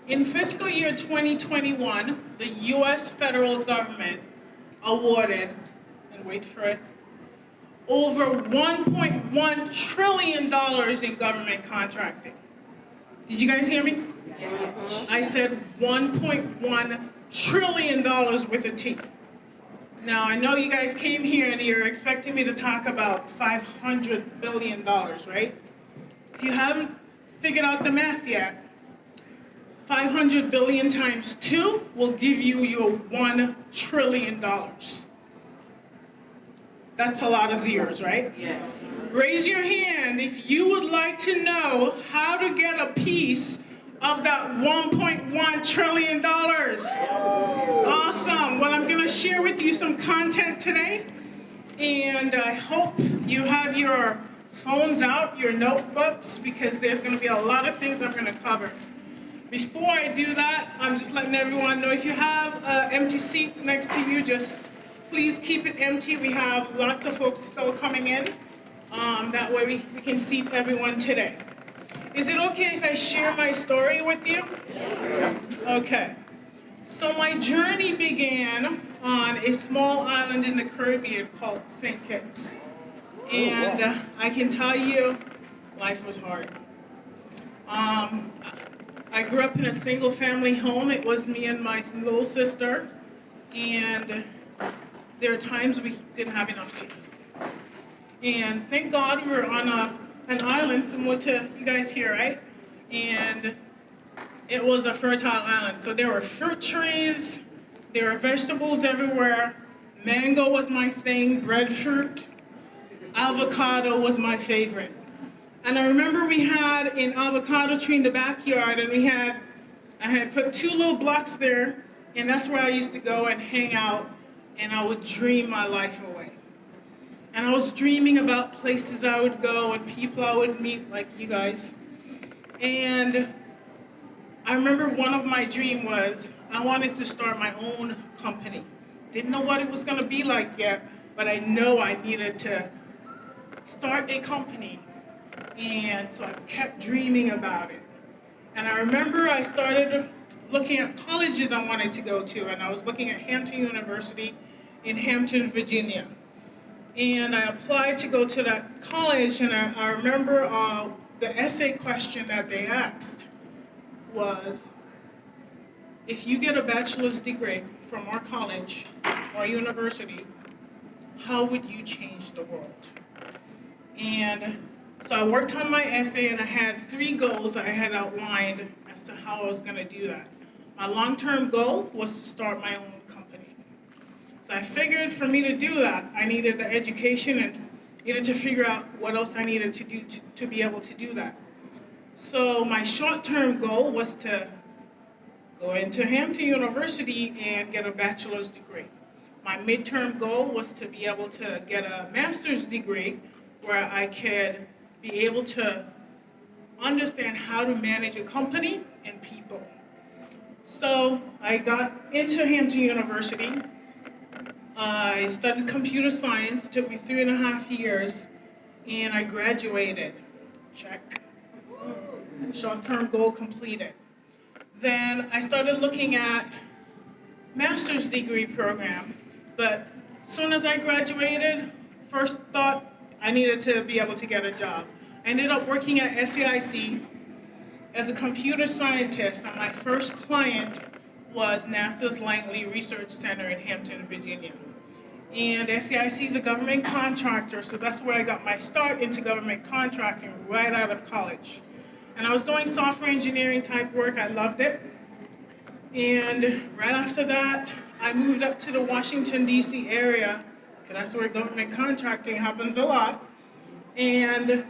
In fiscal year 2021, the U.S. federal government awarded, and wait for it, over $1.1 trillion in government contracting. Did you guys hear me? Yes. I said $1.1 trillion with a T. Now, I know you guys came here and you're expecting me to talk about $500 billion, right? If you haven't figured out the math yet, 500 billion times 2 will give you your $1 trillion. That's a lot of zeros, right? Yes. Raise your hand if you would like to know how to get a piece of that $1.1 trillion. Awesome. Well, I'm going to share with you some content today, and I hope you have your phones out, your notebooks, because there's going to be a lot of things I'm going to cover. Before I do that, I'm just letting everyone know if you have an empty seat next to you, just please keep it empty. We have lots of folks still coming in. That way we can seat everyone today. Is it okay if I share my story with you? Yes. Okay. So my journey began on a small island in the Caribbean called St. Kitts. And I can tell you, life was hard. I grew up in a single family home. It was me and my little sister. And there are times we didn't have enough to eat. And thank God we were on an island similar to you guys here, right? And it was a fertile island. So there were fruit trees, there were vegetables everywhere. Mango was my thing, breadfruit. Avocado was my favorite. And I remember we had an avocado tree in the backyard, and I had put 2 little blocks there, and that's where I used to go and hang out, and I would dream my life away. And I was dreaming about places I would go and people I would meet, like you guys. And I remember one of my dreams was I wanted to start my own company. Didn't know what it was going to be like yet, but I know I needed to start a company. And so I kept dreaming about it. And I remember I started looking at colleges I wanted to go to, and I was looking at Hampton University in Hampton, Virginia. And I applied to go to that college, and I remember the essay question that they asked was, if you get a bachelor's degree from our college or university, how would you change the world? And so I worked on my essay, and I had 3 goals I had outlined as to how I was going to do that. My long-term goal was to start my own company. So I figured for me to do that, I needed the education and needed to figure out what else I needed to do to be able to do that. So my short-term goal was to go into Hampton University and get a bachelor's degree. My midterm goal was to be able to get a master's degree where I could be able to understand how to manage a company and people. So I got into Hampton University. I studied computer science, took me 3.5 years, and I graduated. Check. Short-term goal completed. Then I started looking at master's degree program, but as soon as I graduated, first thought, I needed to be able to get a job. I ended up working at SAIC as a computer scientist, and my first client was NASA's Langley Research Center in Hampton, Virginia. And SAIC is a government contractor, so that's where I got my start into government contracting right out of college. And I was doing software engineering type work. I loved it. And right after that, I moved up to the Washington, D.C. area, because that's where government contracting happens a lot. And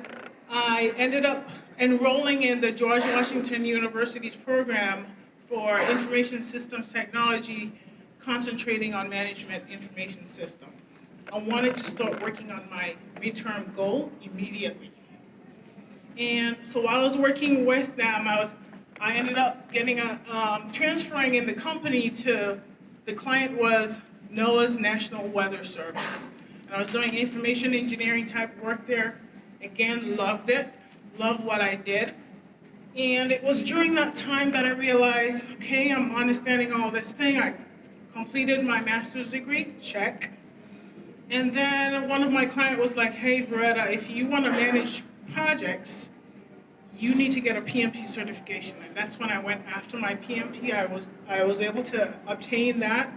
I ended up enrolling in the George Washington University's program for Information Systems Technology, concentrating on management information system. I wanted to start working on my midterm goal immediately. And so while I was working with them, I ended up getting transferring in the company to, the client was NOAA's National Weather Service. And I was doing information engineering type work there. Again, loved it, loved what I did. And it was during that time that I realized, okay, I'm understanding all this thing. I completed my master's degree, check. And then one of my clients was like, hey, Varetta, if you want to manage projects, you need to get a PMP certification. And that's when I went after my PMP. I was able to obtain that.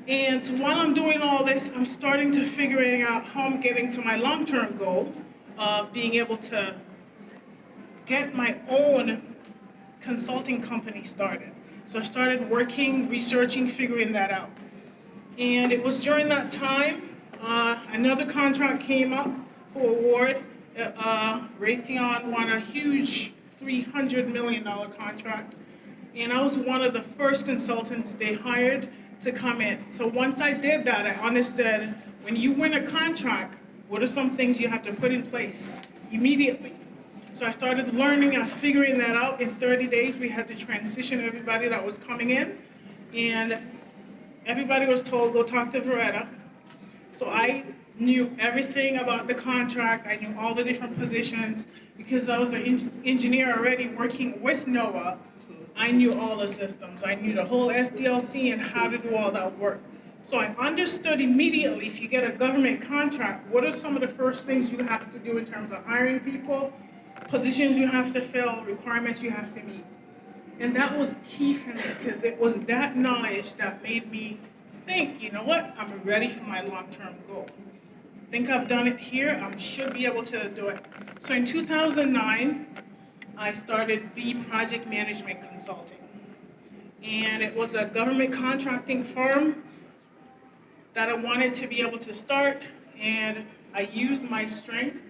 And so while I'm doing all this, I'm starting to figuring out how I'm getting to my long-term goal of being able to get my own consulting company started. So I started working, researching, figuring that out. And it was during that time, another contract came up for award. Raytheon won a huge $300 million contract. And I was one of the first consultants they hired to come in. So once I did that, I understood when you win a contract, what are some things you have to put in place immediately? So I started learning and figuring that out. In 30 days, we had to transition everybody that was coming in. And everybody was told, go talk to Varetta. So I knew everything about the contract. I knew all the different positions. Because I was an engineer already working with NOAA, I knew all the systems. I knew the whole SDLC and how to do all that work. So I understood immediately, if you get a government contract, what are some of the first things you have to do in terms of hiring people, positions you have to fill, requirements you have to meet. And that was key for me, because it was that knowledge that made me think, you know what, I'm ready for my long-term goal. I think I've done it here, I should be able to do it. So in 2009, I started V Project Management Consulting. And it was a government contracting firm that I wanted to be able to start, and I used my strength,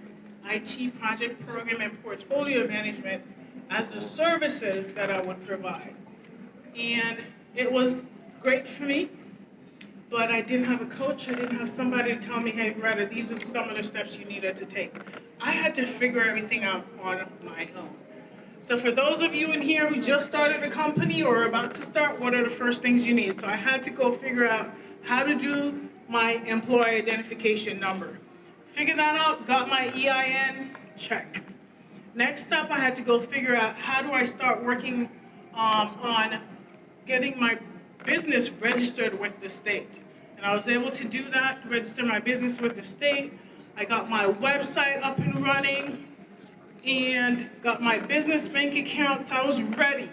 IT project program and portfolio management, as the services that I would provide. And it was great for me, but I didn't have a coach. I didn't have somebody to tell me, hey, Varetta, these are some of the steps you needed to take. I had to figure everything out on my own. So for those of you in here who just started a company or are about to start, what are the first things you need? So I had to go figure out how to do my employee identification number. Figure that out, got my EIN, check. Next up, I had to go figure out how do I start working on getting my business registered with the state. And I was able to do that, register my business with the state. I got my website up and running and got my business bank account, so I was ready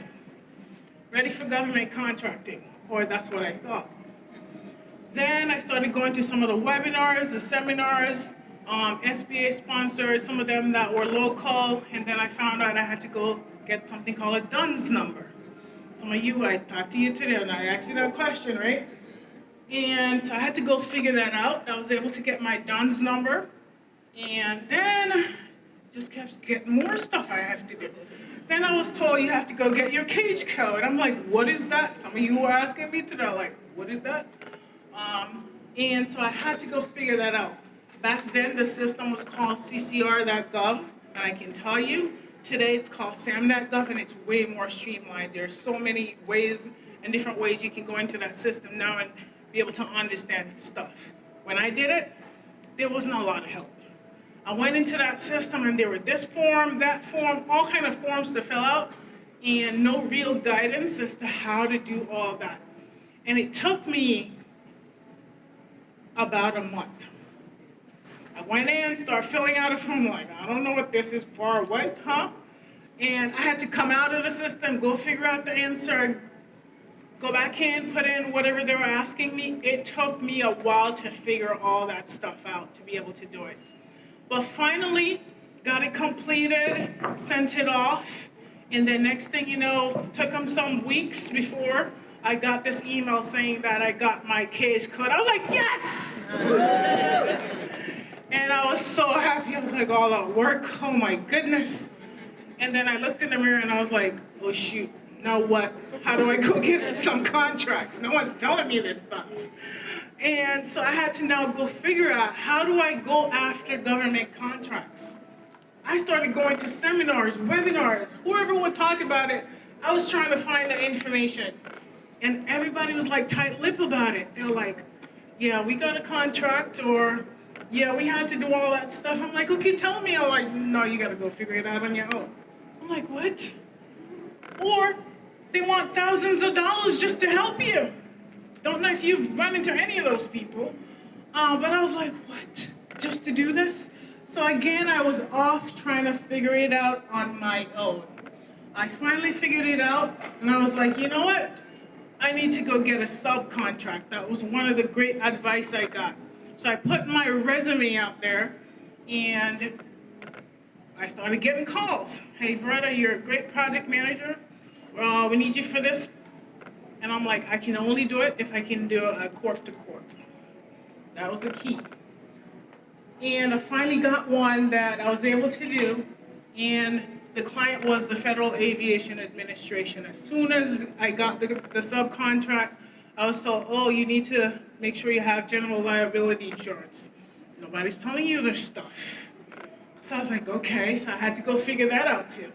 for government contracting, or that's what I thought. Then I started going to some of the webinars, the seminars, SBA sponsored, some of them that were local, and then I found out I had to go get something called a DUNS number. Some of you, I talked to you today, and I asked you that question, right? And so I had to go figure that out. I was able to get my DUNS number, and then just kept getting more stuff I have to do. Then I was told you have to go get your cage code. I'm like, what is that? Some of you were asking me today, like, what is that? And so I had to go figure that out. Back then, the system was called CCR.gov, and I can tell you, today it's called SAM.gov, and it's way more streamlined. There's so many ways and different ways you can go into that system now and be able to understand stuff. When I did it, there wasn't a lot of help. I went into that system, and there were this form, that form, all kind of forms to fill out, and no real guidance as to how to do all that. And it took me about a month. I went in, started filling out a form, like, I don't know what this is for, what, huh? And I had to come out of the system, go figure out the answer, go back in, put in whatever they were asking me. It took me a while to figure all that stuff out to be able to do it. But finally, got it completed, sent it off, and then next thing you know, took them some weeks before I got this email saying that I got my cage code. I was like, yes! And I was so happy. I was like, all that work, oh my goodness. And then I looked in the mirror and I was like, oh shoot, now what? How do I go get some contracts? No one's telling me this stuff. And so I had to now go figure out, how do I go after government contracts? I started going to seminars, webinars, whoever would talk about it, I was trying to find the information. And everybody was like tight-lipped about it. They were like, yeah, we got a contract, or yeah, we had to do all that stuff. I'm like, okay, tell me. I'm like, no, you gotta go figure it out on your own. I'm like, what? or they want thousands of dollars just to help you. Don't know if you've run into any of those people, but I was like, what? Just to do this? So again, I was off trying to figure it out on my own. I finally figured it out, and I was like, you know what? I need to go get a subcontract. That was one of the great advice I got. So I put my resume out there, and I started getting calls. Hey, Varetta, you're a great project manager. We need you for this. And I'm like, I can only do it if I can do a corp to corp. That was the key. And I finally got one that I was able to do, and the client was the Federal Aviation Administration. As soon as I got the subcontract, I was told, oh, you need to make sure you have general liability insurance. Nobody's telling you this stuff. So I was like, okay, so I had to go figure that out too.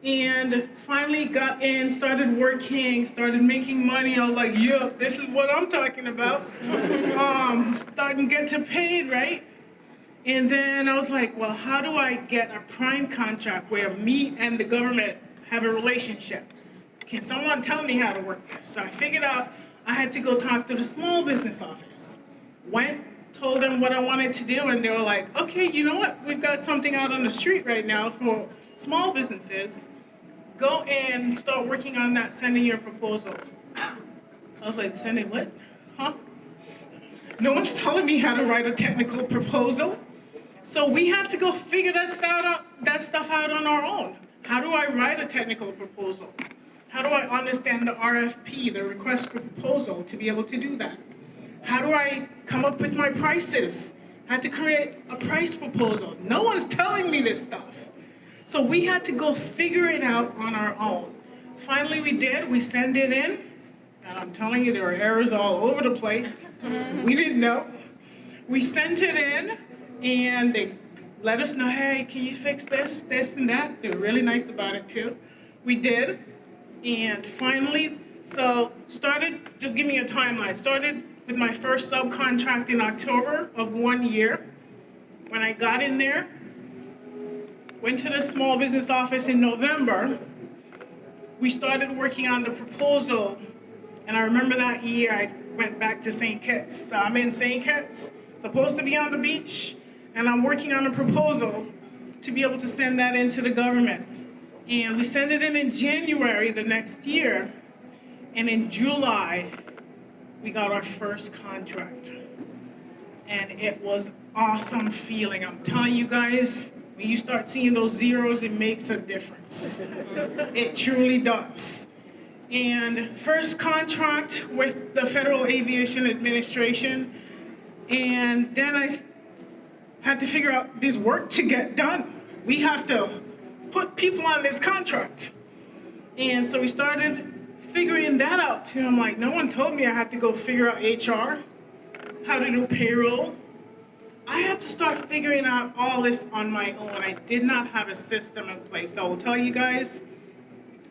And finally got in, started working, started making money. I was like, yeah, this is what I'm talking about. Starting to get to paid, right? And then I was like, well, how do I get a prime contract where me and the government have a relationship? Can someone tell me how to work this? So I figured out I had to go talk to the small business office. Went, told them what I wanted to do, and they were like, okay, you know what? We've got something out on the street right now for small businesses. Go and start working on that, sending your proposal. I was like, sending what? Huh? No one's telling me how to write a technical proposal. So we had to go figure that stuff out on our own. How do I write a technical proposal? How do I understand the RFP, the request for proposal, to be able to do that? How do I come up with my prices? I had to create a price proposal. No one's telling me this stuff. So we had to go figure it out on our own. Finally we did, we sent it in, and I'm telling you, there were errors all over the place. We didn't know. We sent it in, and they let us know, hey, can you fix this, this, and that? They were really nice about it too. We did, and finally, so started, just give me a timeline, started with my first subcontract in October of 1 year. When I got in there, went to the small business office in November, we started working on the proposal, and I remember that year I went back to St. Kitts. So I'm in St. Kitts, supposed to be on the beach, and I'm working on a proposal to be able to send that into the government. And we sent it in January the next year, and in July, we got our first contract. And it was awesome feeling. I'm telling you guys, when you start seeing those zeros, it makes a difference. It truly does. And first contract with the Federal Aviation Administration, and then I had to figure out there's work to get done. We have to put people on this contract. And so we started figuring that out too. I'm like, no one told me I had to go figure out HR, how to do payroll. I had to start figuring out all this on my own. I did not have a system in place. I will tell you guys,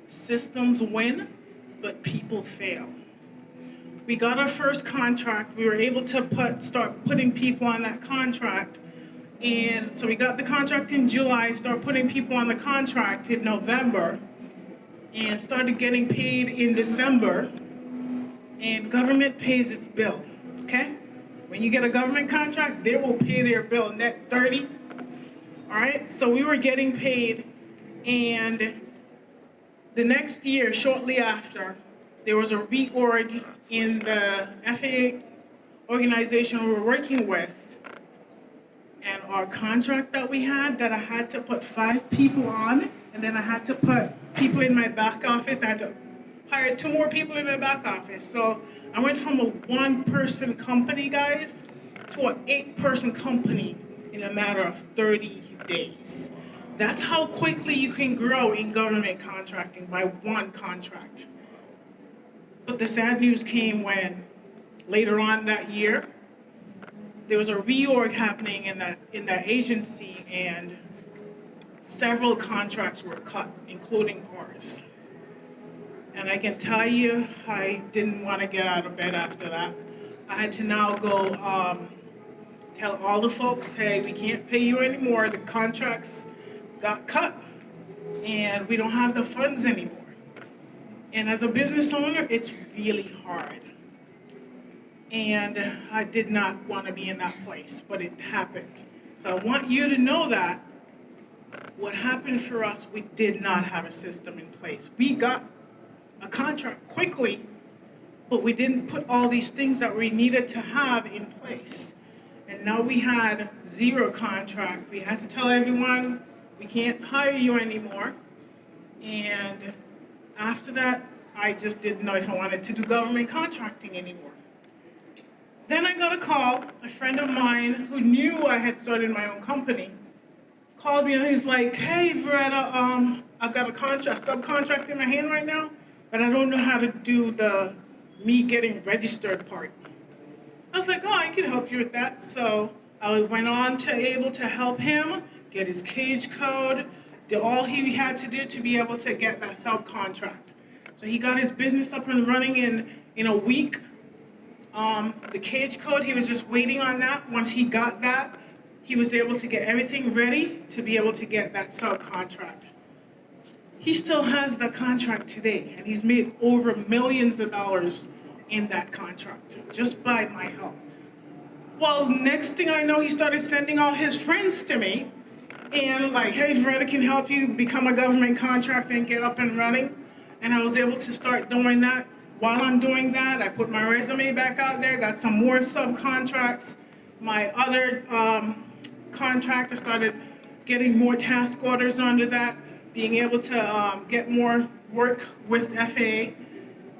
systems win, but people fail. We got our first contract. We were able to start putting people on that contract. And so we got the contract in July, started putting people on the contract in November, and started getting paid in December. And government pays its bill, okay? When you get a government contract, they will pay their bill net 30. All right, so we were getting paid, and the next year, shortly after, there was a reorg in the FAA organization we were working with, and our contract that we had, that I had to put 5 people on, and then I had to put people in my back office. I had to hire 2 more people in my back office. So I went from a 1-person company, guys, to an 8-person company in a matter of 30 days. That's how quickly you can grow in government contracting, by 1 contract. But the sad news came when, later on that year, there was a reorg happening in that agency, and several contracts were cut, including ours. And I can tell you, I didn't want to get out of bed after that. I had to now go tell all the folks, hey, we can't pay you anymore. The contracts got cut, and we don't have the funds anymore. And as a business owner, it's really hard. And I did not want to be in that place, but it happened. So I want you to know that what happened for us, we did not have a system in place. We got a contract quickly, but we didn't put all these things that we needed to have in place. And now we had zero contract. We had to tell everyone, we can't hire you anymore. And after that, I just didn't know if I wanted to do government contracting anymore. Then I got a call, a friend of mine who knew I had started my own company, called me and he's like, hey, Varetta, I've got a subcontract in my hand right now, but I don't know how to do the me getting registered part. I was like, oh, I can help you with that. So I went on to able to help him get his cage code, do all he had to do to be able to get that subcontract. So he got his business up and running in a week. The cage code, he was just waiting on that. Once he got that, he was able to get everything ready to be able to get that subcontract. He still has the contract today, and he's made over millions of dollars in that contract, just by my help. Well, next thing I know, he started sending all his friends to me, and like, hey, Varetta can help you become a government contractor and get up and running. And I was able to start doing that. While I'm doing that, I put my resume back out there, got some more subcontracts. My other contractor started getting more task orders under that, being able to get more work with FAA.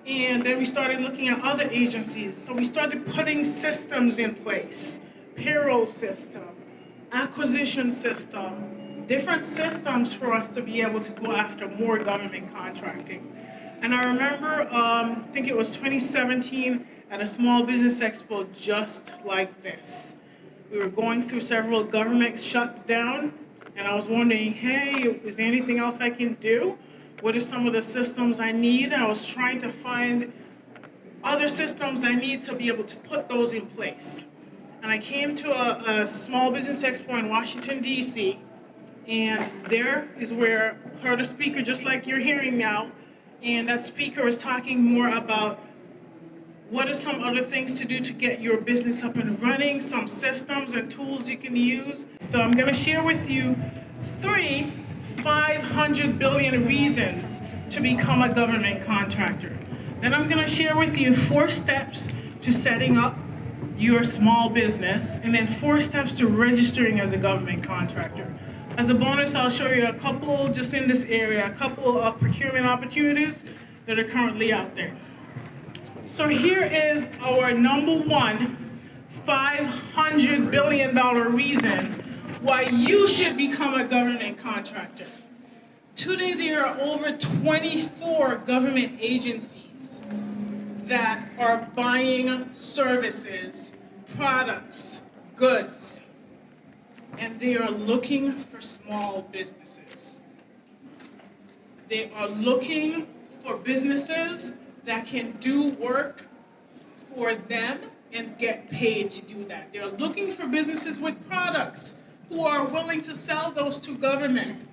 And then we started looking at other agencies. So we started putting systems in place, payroll system, acquisition system, different systems for us to be able to go after more government contracting. And I remember, I think it was 2017 at a small business expo just like this. We were going through several government shutdown, and I was wondering, hey, is there anything else I can do? What are some of the systems I need? I was trying to find other systems I need to be able to put those in place. And I came to a small business expo in Washington, D.C., and there is where I heard a speaker just like you're hearing now, and that speaker was talking more about what are some other things to do to get your business up and running, some systems and tools you can use. So I'm gonna share with you 500 billion reasons to become a government contractor. Then I'm gonna share with you 4 steps to setting up your small business, and then 4 steps to registering as a government contractor. As a bonus, I'll show you a couple, just in this area, a couple of procurement opportunities that are currently out there. So here is our number 1 $500 billion reason why you should become a government contractor. Today, there are over 24 government agencies that are buying services, products, goods, and they are looking for small businesses. They are looking for businesses that can do work for them and get paid to do that. They're looking for businesses with products who are willing to sell those to government.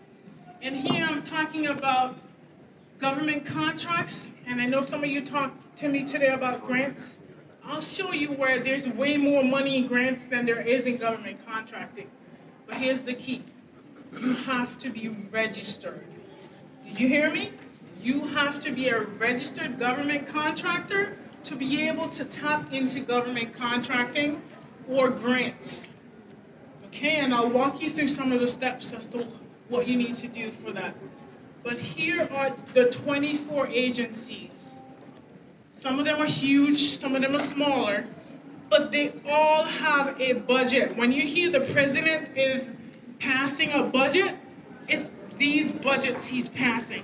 And here I'm talking about government contracts, and I know some of you talked to me today about grants. I'll show you where there's way more money in grants than there is in government contracting. But here's the key. You have to be registered. Did you hear me? You have to be a registered government contractor to be able to tap into government contracting or grants. Okay, and I'll walk you through some of the steps as to what you need to do for that. But here are the 24 agencies. Some of them are huge, some of them are smaller, but they all have a budget. When you hear the president is passing a budget, it's these budgets he's passing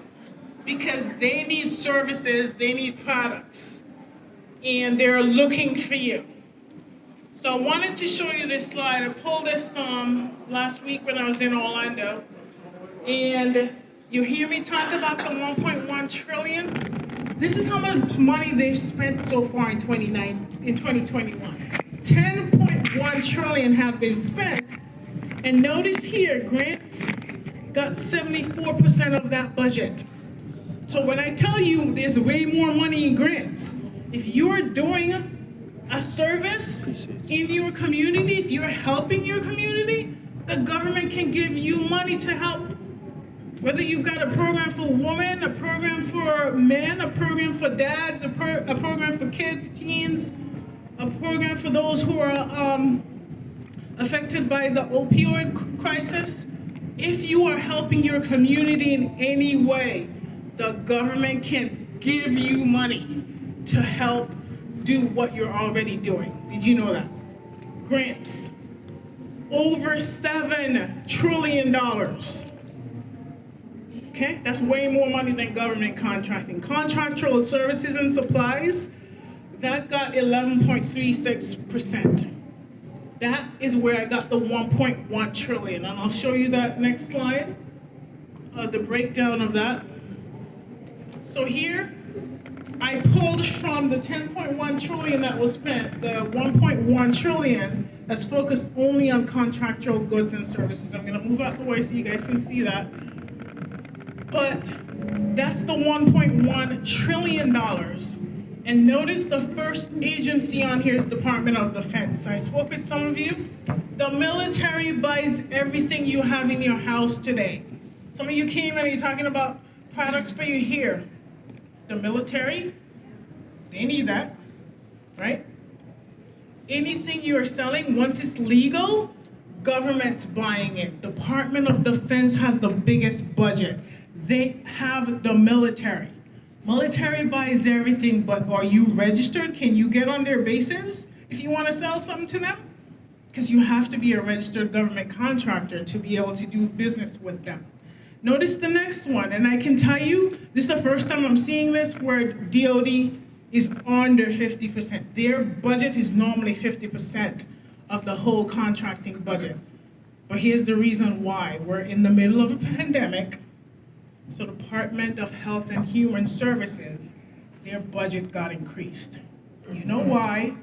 because they need services, they need products, and they're looking for you. So I wanted to show you this slide. I pulled this last week when I was in Orlando, and you hear me talk about the 1.1 trillion? This is how much money they've spent so far in 2021. 10.1 trillion have been spent. And notice here, grants got 74% of that budget. So when I tell you there's way more money in grants, if you're doing a service in your community, if you're helping your community, the government can give you money to help. Whether you've got a program for women, a program for men, a program for dads, a program for kids, teens, a program for those who are affected by the opioid crisis. If you are helping your community in any way, the government can give you money to help do what you're already doing. Did you know that? Grants. Over $7 trillion. Okay, that's way more money than government contracting. Contractual services and supplies, that got 11.36%. That is where I got the 1.1 trillion, and I'll show you that next slide, the breakdown of that. So here, I pulled from the 10.1 trillion that was spent, the 1.1 trillion that's focused only on contractual goods and services. I'm gonna move out the way so you guys can see that. But that's the $1.1 trillion. And notice the first agency on here is Department of Defense. I spoke with some of you. The military buys everything you have in your house today. Some of you came and you're talking about products for you here. The military, they need that, right? Anything you're selling, once it's legal, government's buying it. Department of Defense has the biggest budget. They have the military. Military buys everything, but are you registered? Can you get on their bases if you want to sell something to them? Because you have to be a registered government contractor to be able to do business with them. Notice the next one, and I can tell you, this is the first time I'm seeing this where DOD is under 50%. Their budget is normally 50% of the whole contracting budget. But here's the reason why. We're in the middle of a pandemic, so Department of Health and Human Services, their budget got increased. You know why?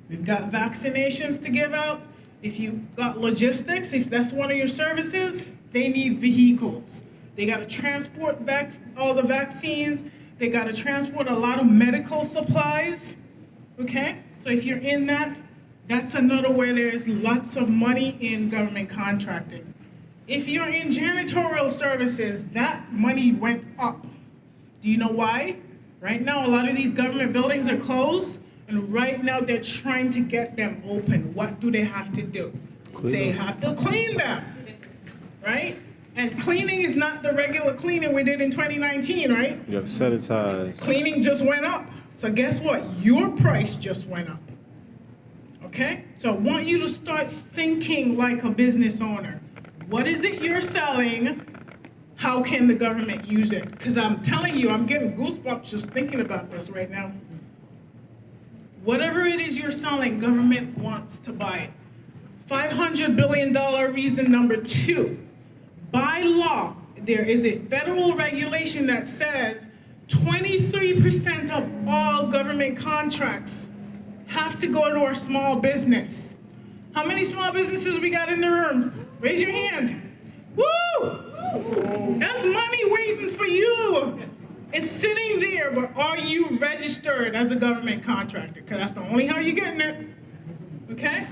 We've got vaccinations to give out. If you got logistics, if that's one of your services, they need vehicles. They got to transport all the vaccines. They got to transport a lot of medical supplies. Okay? So if you're in that, that's another where there's lots of money in government contracting. If you're in janitorial services, that money went up. Do you know why? Right now, a lot of these government buildings are closed, and right now they're trying to get them open. What do they have to do? They have to clean them, right? And cleaning is not the regular cleaning we did in 2019, right? You gotta sanitize. Cleaning just went up. So guess what? Your price just went up. Okay? So I want you to start thinking like a business owner. What is it you're selling? How can the government use it? Because I'm telling you, I'm getting goosebumps just thinking about this right now. Whatever it is you're selling, government wants to buy it. $500 billion reason number 2. By law, there is a federal regulation that says 23% of all government contracts have to go to our small business. How many small businesses we got in the room? Raise your hand. Woo! That's money waiting for you. It's sitting there, but are you registered as a government contractor? Because that's the only how you're getting it. Okay?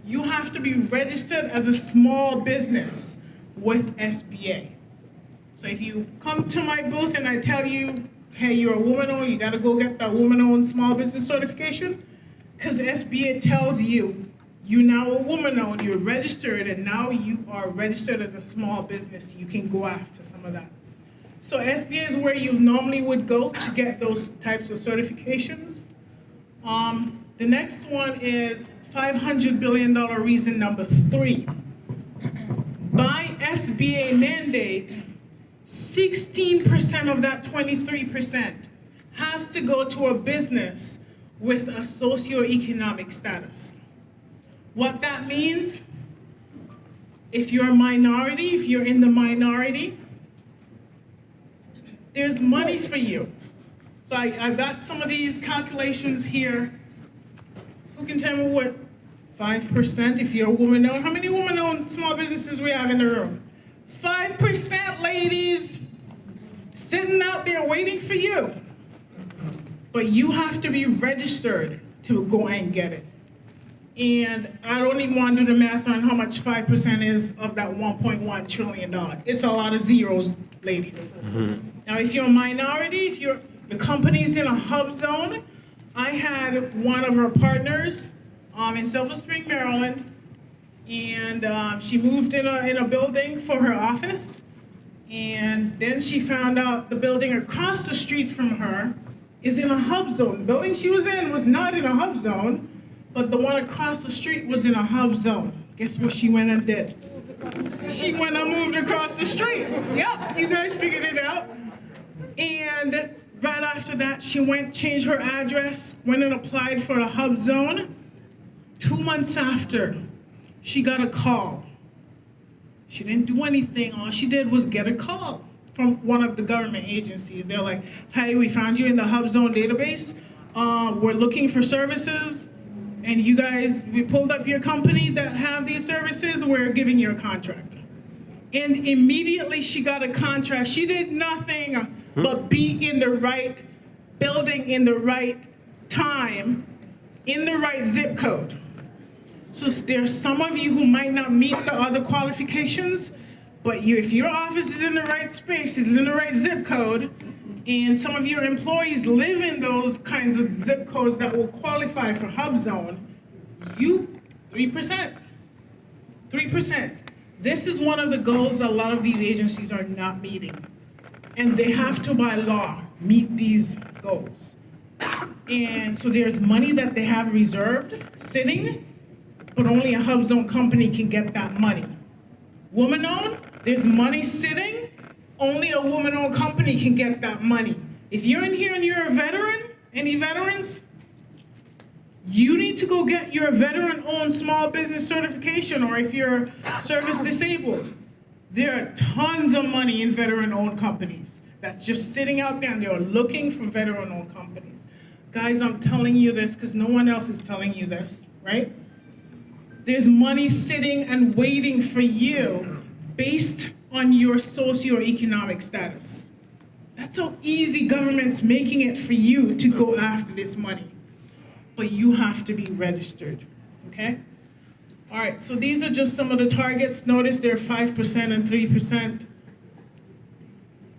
You have to be registered as a small business with SBA. So if you come to my booth and I tell you, hey, you're a woman-owned, you got to go get that woman-owned small business certification, because SBA tells you, you're now a woman-owned, you're registered, and now you are registered as a small business. You can go after some of that. So SBA is where you normally would go to get those types of certifications. The next one is $500 billion reason number 3. By SBA mandate, 16% of that 23% has to go to a business with a socioeconomic status. What that means, if you're a minority, if you're in the minority, there's money for you. So I've got some of these calculations here. Who can tell me what 5% if you're a woman-owned? How many woman-owned small businesses we have in the room? 5%, ladies. sitting out there waiting for you. But you have to be registered to go and get it. And I don't even want to do the math on how much 5% is of that $1.1 trillion. It's a lot of zeros, ladies. Now, if you're a minority, if the company's in a hub zone, I had one of our partners in Silver Spring, Maryland, and she moved in a building for her office, and then she found out the building across the street from her is in a hub zone. The building she was in was not in a hub zone, but the one across the street was in a hub zone. Guess what she went and did? She went and moved across the street. Yep, you guys figured it out. And right after that, she went, changed her address, went and applied for a hub zone. 2 months after, she got a call. She didn't do anything. All she did was get a call from one of the government agencies. They're like, hey, we found you in the hub zone database. We're looking for services. And you guys, we pulled up your company that have these services. We're giving you a contract. And immediately she got a contract. She did nothing but be in the right building, in the right time, in the right zip code. So there's some of you who might not meet the other qualifications, but if your office is in the right space, is in the right zip code, and some of your employees live in those kinds of zip codes that will qualify for hub zone, you 3%. 3%. This is one of the goals a lot of these agencies are not meeting. And they have to, by law, meet these goals. And so there's money that they have reserved, sitting, but only a hub zone company can get that money. Woman-owned, there's money sitting, only a woman-owned company can get that money. If you're in here and you're a veteran, any veterans? You need to go get your veteran-owned small business certification, or if you're service disabled. There are tons of money in veteran-owned companies that's just sitting out there, and they're looking for veteran-owned companies. Guys, I'm telling you this because no one else is telling you this, right? There's money sitting and waiting for you based on your socioeconomic status. That's how easy government's making it for you to go after this money. But you have to be registered, okay? All right, so these are just some of the targets. Notice they're 5% and 3%.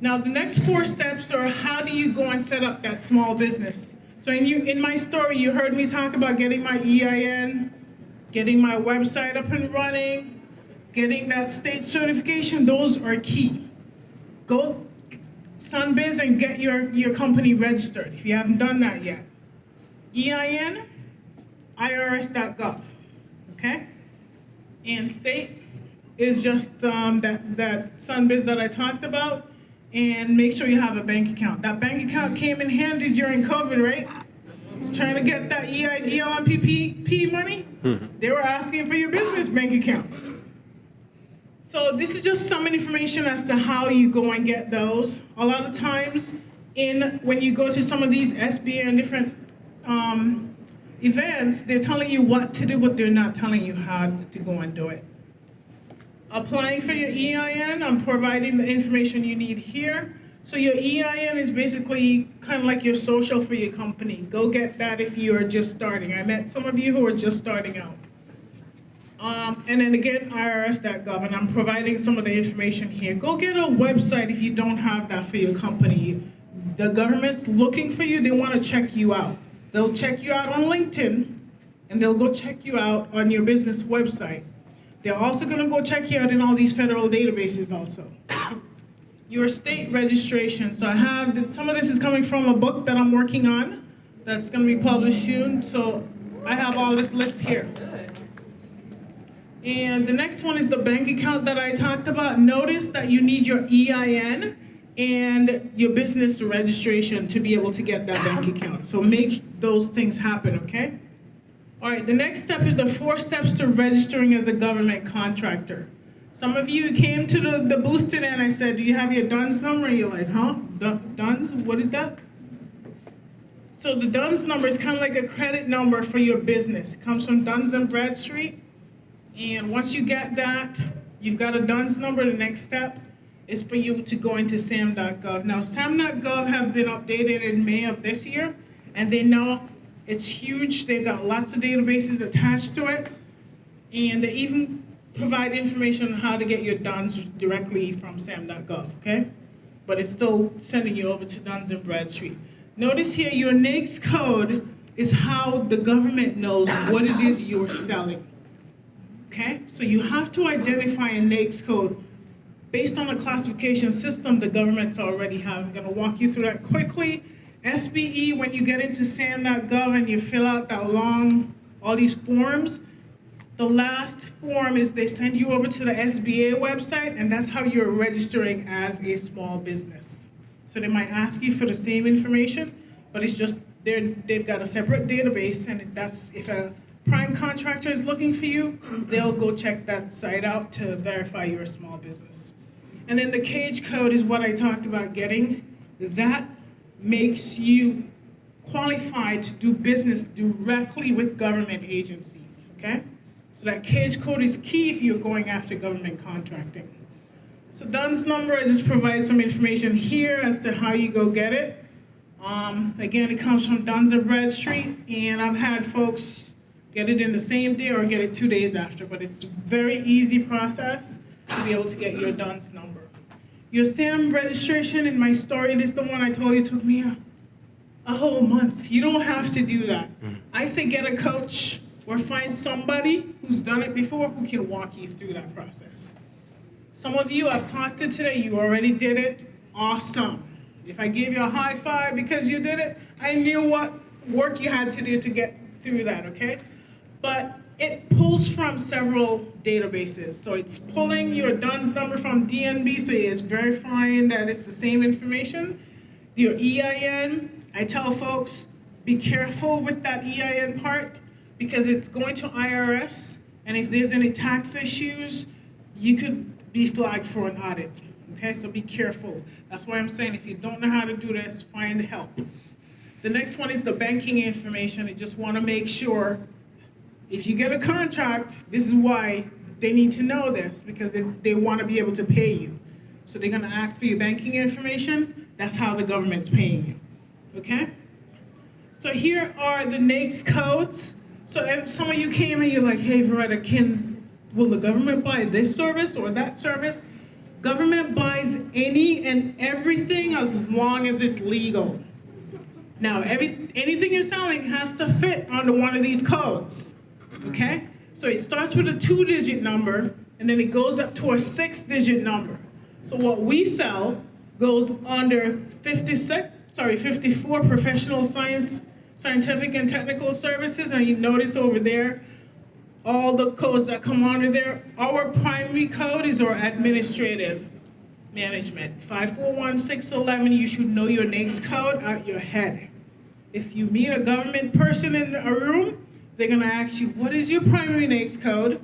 Now the next 4 steps are how do you go and set up that small business? So in my story, you heard me talk about getting my EIN, getting my website up and running, getting that state certification. Those are key. Go Sunbiz and get your company registered if you haven't done that yet. EIN, irs.gov, okay? And state is just that Sunbiz that I talked about, and make sure you have a bank account. That bank account came in handy during COVID, right? Trying to get that EIDL and PPP money, they were asking for your business bank account. So this is just some information as to how you go and get those. A lot of times when you go to some of these SBA and different events, they're telling you what to do, but they're not telling you how to go and do it. Applying for your EIN, I'm providing the information you need here. So your EIN is basically kind of like your social for your company. Go get that if you are just starting. I met some of you who are just starting out. And then again, irs.gov, and I'm providing some of the information here. Go get a website if you don't have that for your company. The government's looking for you, they want to check you out. They'll check you out on LinkedIn, and they'll go check you out on your business website. They're also gonna go check you out in all these federal databases also. Your state registration. So I have, some of this is coming from a book that I'm working on that's gonna be published soon. So I have all this list here. And the next one is the bank account that I talked about. Notice that you need your EIN and your business registration to be able to get that bank account. So make those things happen, okay? All right, the next step is the 4 steps to registering as a government contractor. Some of you came to the booth today and I said, do you have your DUNS number? And you're like, huh? DUNS? What is that? So the DUNS number is kind of like a credit number for your business. It comes from Duns & Bradstreet. And once you get that, you've got a DUNS number. The next step is for you to go into sam.gov. Now, sam.gov have been updated in May of this year, and they know it's huge. They've got lots of databases attached to it, and they even provide information on how to get your DUNS directly from sam.gov, okay? But it's still sending you over to Duns and Bradstreet. Notice here, your NAICS code is how the government knows what it is you're selling, okay? So you have to identify a NAICS code based on a classification system the government's already have. I'm gonna walk you through that quickly. SBE, when you get into sam.gov and you fill out that all these forms, the last form is they send you over to the SBA website, and that's how you're registering as a small business. So they might ask you for the same information, but it's just they've got a separate database, and that's if a prime contractor is looking for you, they'll go check that site out to verify you're a small business. And then the cage code is what I talked about getting. That makes you qualified to do business directly with government agencies, okay? So that cage code is key if you're going after government contracting. So DUNS number, I just provide some information here as to how you go get it. Again, it comes from Duns and Bradstreet, and I've had folks get it in the same day or get it 2 days after, but it's a very easy process to be able to get your DUNS number. Your SAM registration in my story, this is the one I told you took me a whole month. You don't have to do that. I say get a coach or find somebody who's done it before who can walk you through that process. Some of you I've talked to today, you already did it. Awesome. If I gave you a high five because you did it, I knew what work you had to do to get through that, okay? But it pulls from several databases. So it's pulling your DUNS number from DNB, so it's verifying that it's the same information. Your EIN, I tell folks, be careful with that EIN part because it's going to IRS, and if there's any tax issues, you could be flagged for an audit, okay? So be careful. That's why I'm saying if you don't know how to do this, find help. The next one is the banking information. I just want to make sure if you get a contract, this is why they need to know this, because they want to be able to pay you. So they're going to ask for your banking information. That's how the government's paying you, okay? So here are the NAICS codes. So if some of you came and you're like, hey, Varetta, will the government buy this service or that service? Government buys any and everything as long as it's legal. Now, anything you're selling has to fit under one of these codes, okay? So it starts with a 2-digit number, and then it goes up to a 6-digit number. So what we sell goes under 54 professional scientific and technical services, and you notice over there, all the codes that come under there. Our primary code is our administrative management. 541611, you should know your NAICS code out your head. If you meet a government person in a room, they're gonna ask you, what is your primary NAICS code?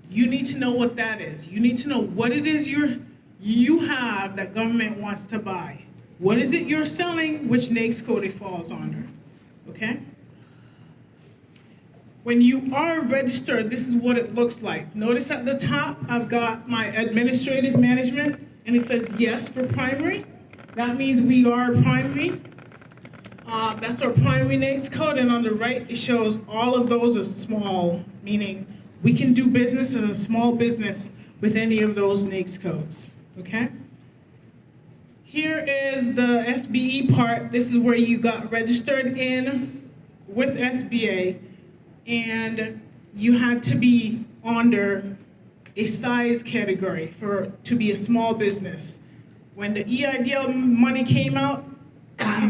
You need to know what that is. You need to know what it is you have that government wants to buy. What is it you're selling, which NAICS code it falls under, okay? When you are registered, this is what it looks like. Notice at the top, I've got my administrative management, and it says yes for primary. That means we are primary. That's our primary NAICS code, and on the right, it shows all of those are small, meaning we can do business as a small business with any of those NAICS codes, okay? Here is the SBE part. This is where you got registered in with SBA, and you had to be under a size category to be a small business. When the EIDL money came out,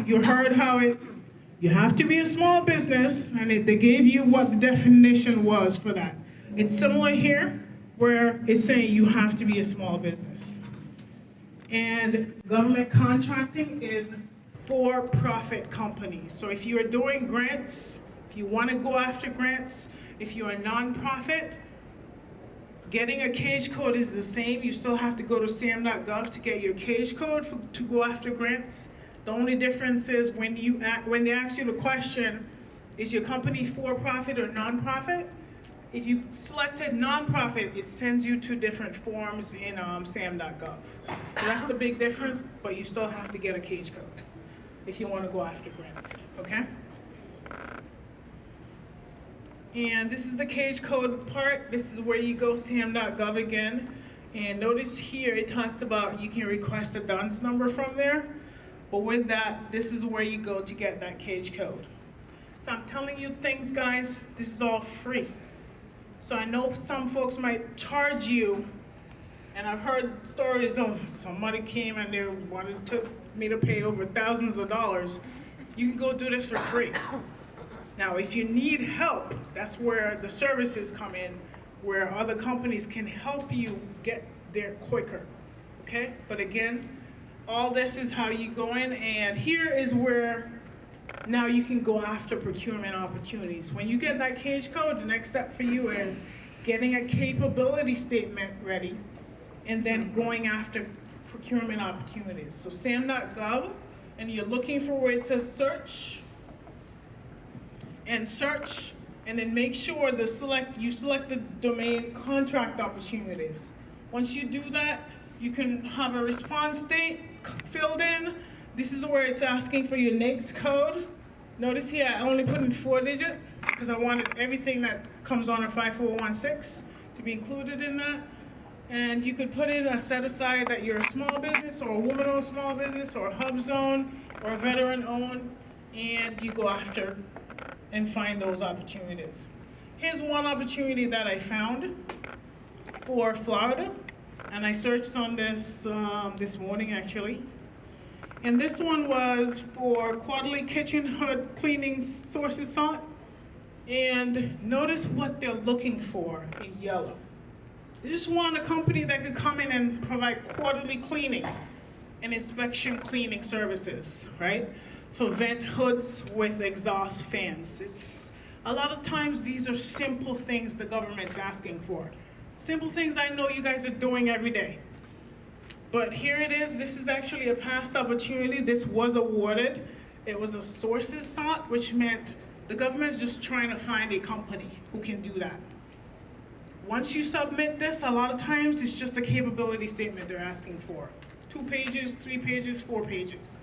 you heard how you have to be a small business, and they gave you what the definition was for that. It's similar here, where it's saying you have to be a small business. And government contracting is for-profit companies. So if you are doing grants, if you want to go after grants, if you're a nonprofit, getting a cage code is the same. You still have to go to sam.gov to get your cage code to go after grants. The only difference is when they ask you the question, is your company for-profit or nonprofit? If you selected nonprofit, it sends you to different forms in sam.gov. So that's the big difference, but you still have to get a cage code if you want to go after grants, okay? And this is the cage code part. This is where you go sam.gov again. And notice here it talks about you can request a DUNS number from there. But with that, this is where you go to get that cage code. So I'm telling you things, guys, this is all free. So I know some folks might charge you, and I've heard stories of somebody came and they wanted me to pay over thousands of dollars. You can go do this for free. Now, if you need help, that's where the services come in, where other companies can help you get there quicker, okay? But again, all this is how you go in, and here is where now you can go after procurement opportunities. When you get that cage code, the next step for you is getting a capability statement ready and then going after procurement opportunities. So sam.gov, and you're looking for where it says search, and search, and then make sure you select the domain contract opportunities. Once you do that, you can have a response date filled in. This is where it's asking for your NAICS code. Notice here, I only put in 4-digit because I wanted everything that comes on a 5416 to be included in that. And you could put in a set aside that you're a small business or a woman-owned small business or a hub zone or a veteran-owned, and you go after and find those opportunities. Here's one opportunity that I found for Florida, and I searched on this this morning actually. And this one was for quarterly kitchen hood cleaning sources sought. And notice what they're looking for in yellow. They just want a company that could come in and provide quarterly cleaning and inspection cleaning services, right? For vent hoods with exhaust fans. It's a lot of times these are simple things the government's asking for. Simple things I know you guys are doing every day. But here it is. This is actually a past opportunity. This was awarded. It was a sources sought, which meant the government's just trying to find a company who can do that. Once you submit this, a lot of times it's just a capability statement they're asking for. 2 pages, 3 pages, 4 pages.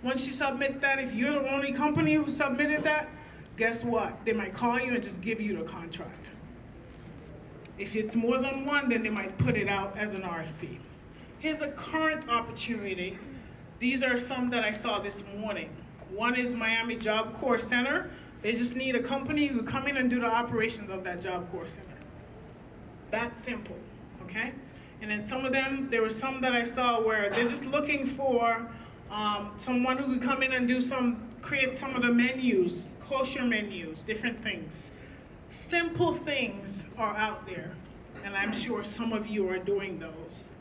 Once you submit that, if you're the only company who submitted that, guess what? They might call you and just give you the contract. If it's more than one, then they might put it out as an RFP. Here's a current opportunity. These are some that I saw this morning. One is Miami Job Corps Center. They just need a company who come in and do the operations of that Job Corps Center. That simple, okay? And then some of them, there were some that I saw where they're just looking for someone who could come in and create some of the menus, kosher menus, different things. Simple things are out there, and I'm sure some of you are doing those.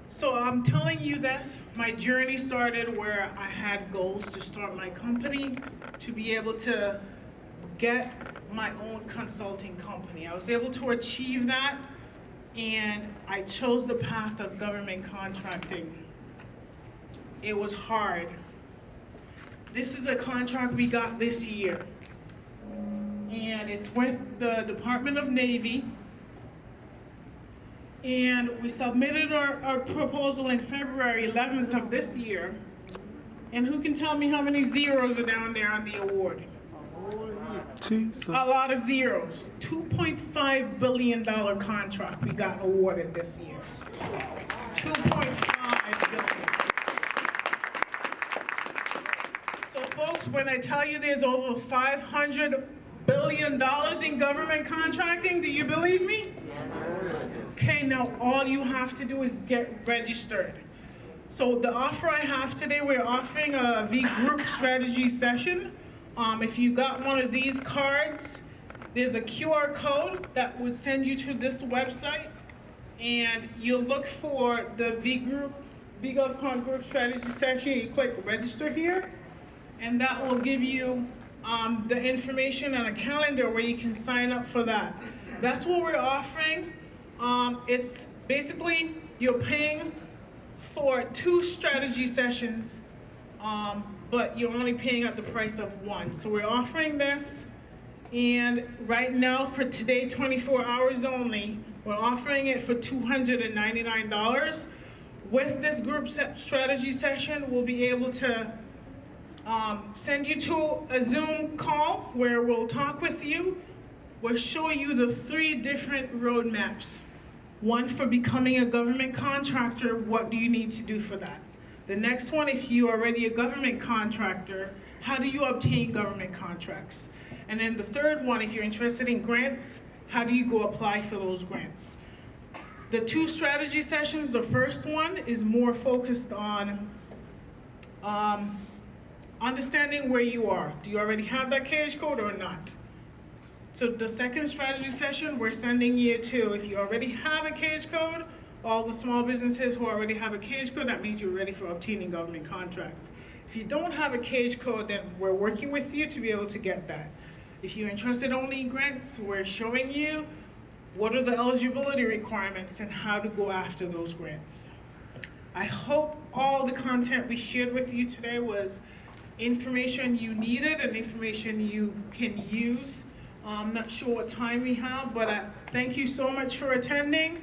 So I'm telling you this, my journey started where I had goals to start my company, to be able to get my own consulting company. I was able to achieve that, and I chose the path of government contracting. It was hard. This is a contract we got this year, and it's with the Department of Navy. And we submitted our proposal in February 11th of this year. And who can tell me how many zeros are down there on the award? Jesus. A lot of zeros. $2.5 billion contract we got awarded this year. $2.5 billion. So folks, when I tell you there's over $500 billion in government contracting, do you believe me? Okay, now all you have to do is get registered. So the offer I have today, we're offering a V-Group strategy session. If you got one of these cards, there's a QR code that would send you to this website, and you'll look for the V-GovCon group strategy session. You click register here, and that will give you the information and a calendar where you can sign up for that. That's what we're offering. It's basically you're paying for 2 strategy sessions, but you're only paying at the price of 1. So we're offering this, And right now, for today, 24 hours only, we're offering it for $299. With this group strategy session, we'll be able to send you to a Zoom call where we'll talk with you. We'll show you the 3 different roadmaps. One for becoming a government contractor, what do you need to do for that? The next one, if you're already a government contractor, how do you obtain government contracts? And then the third one, if you're interested in grants, how do you go apply for those grants? The 2 strategy sessions, the first one is more focused on understanding where you are. Do you already have that KH code or not? So the second strategy session, we're sending you to, if you already have a KH code, all the small businesses who already have a KH code, that means you're ready for obtaining government contracts. If you don't have a KH code, then we're working with you to be able to get that. If you're interested only in grants, we're showing you what are the eligibility requirements and how to go after those grants. I hope all the content we shared with you today was information you needed and information you can use. I'm not sure what time we have, but thank you so much for attending.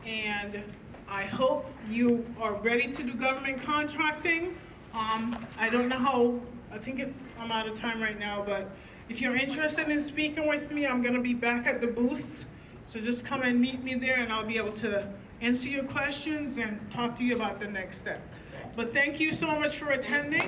And I hope you are ready to do government contracting. I don't know how, I'm out of time right now, but if you're interested in speaking with me, I'm gonna be back at the booth. So just come and meet me there and I'll be able to answer your questions and talk to you about the next step. But thank you so much for attending.